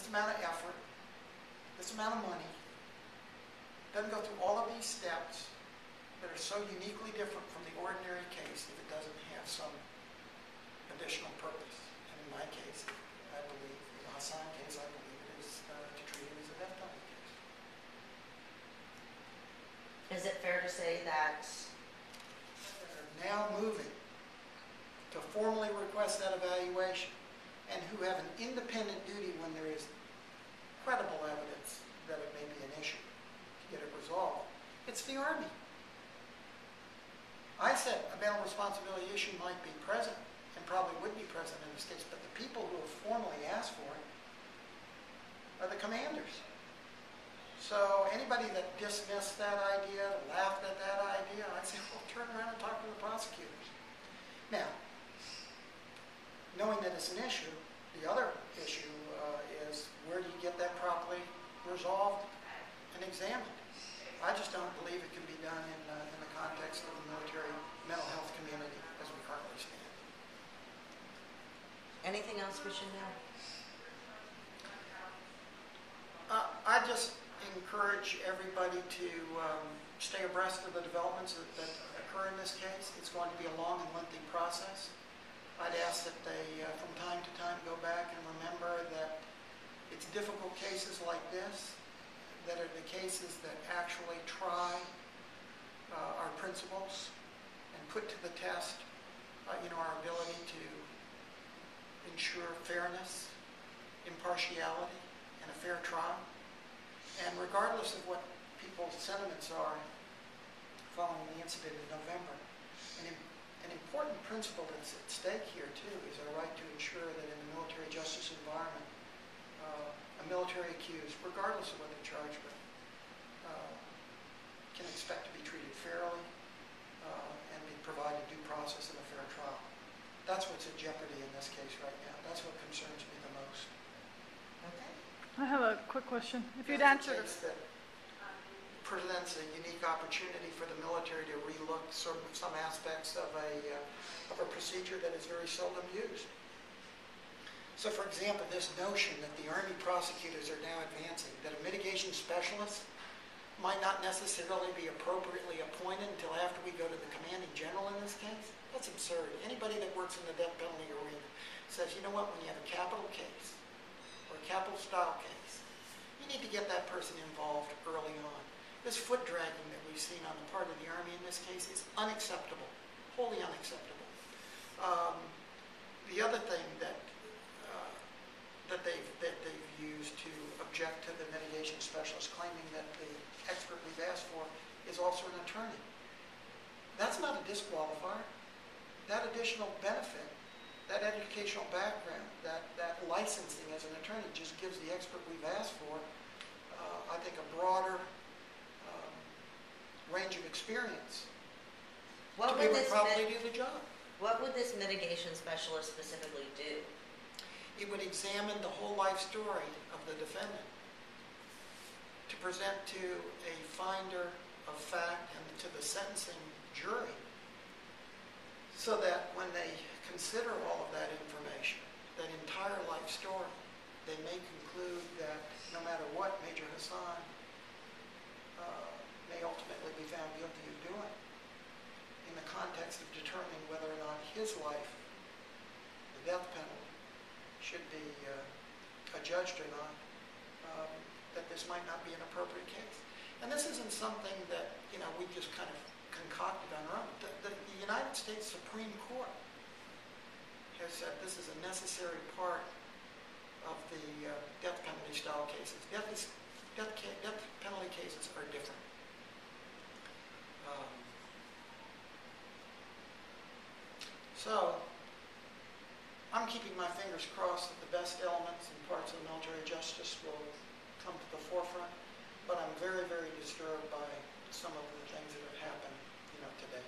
this amount of effort, this amount of money, doesn't go through all of these steps that are so uniquely different from the ordinary case if it doesn't have some additional purpose. And in my case, I believe, in the Hassan case, I believe it is to treat it as a death penalty case. Is it fair to say that They're now moving to formally request that evaluation and who have an independent duty when there is credible evidence that it may be an issue to get it resolved? It's the Army. I said a bail responsibility issue might be present and probably would be present in this case, but the people who have formally asked for it are the commanders. So anybody that dismissed that idea, laughed at that idea, I'd say, well, turn around and talk to the prosecutors. Now, knowing that it's an issue, the other issue is where do you get that properly resolved and examined? I just don't believe it can be done in the context of the military mental health community as we currently stand. anything else we should know? I just encourage everybody to stay abreast of the developments that occur in this case. It's going to be a long and lengthy process. I'd ask that they, from time to time, go back and remember that it's difficult cases like this that are the cases that actually try our principles and put to the test, our ability to ensure fairness, impartiality, and a fair trial. And regardless of what people's sentiments are following the incident in November, an important principle that's at stake here, too, is our right to ensure that in the military justice environment, a military accused, regardless of what they're charged with, can expect to be treated fairly and be provided due process and a fair trial. That's what's at jeopardy in this case right now. That's what concerns me the most. Okay. I have a quick question. If you'd answer It's a case that presents a unique opportunity for the military to relook sort of some aspects of a procedure that is very seldom used. So, for example, this notion that the Army prosecutors are now advancing, that a mitigation specialist might not necessarily be appropriately appointed until after we go to the commanding general in this case, that's absurd. Anybody that works in the death penalty arena says, you know what, when you have a capital case or a capital style case, you need to get that person involved early on. This foot dragging that we've seen on the part of the Army in this case is unacceptable, wholly unacceptable. The other thing that they've used to object to the mitigation specialist, claiming that the expert we've asked for is also an attorney. That's not a disqualifier. That additional benefit, that educational background, that licensing as an attorney just gives the expert we've asked for, I think, a broader range of experience to be able to properly do the job. What would this mitigation specialist specifically do? It would examine the whole life story of the defendant to present to a finder of fact and to the sentencing jury so that when they consider all of that information, that entire life story, they may conclude that no matter what Major Hassan may ultimately be found guilty of doing, in the context of determining whether or not his life, the death penalty, should be adjudged or not, that this might not be an appropriate case. And this isn't something that, we just kind of concocted on our own. The United States Supreme Court has said this is a necessary part of the death penalty style cases. Death penalty cases are different. So, I'm keeping my fingers crossed that the best elements and parts of military justice will come to the forefront, but I'm very, very disturbed by some of the things that have happened, today.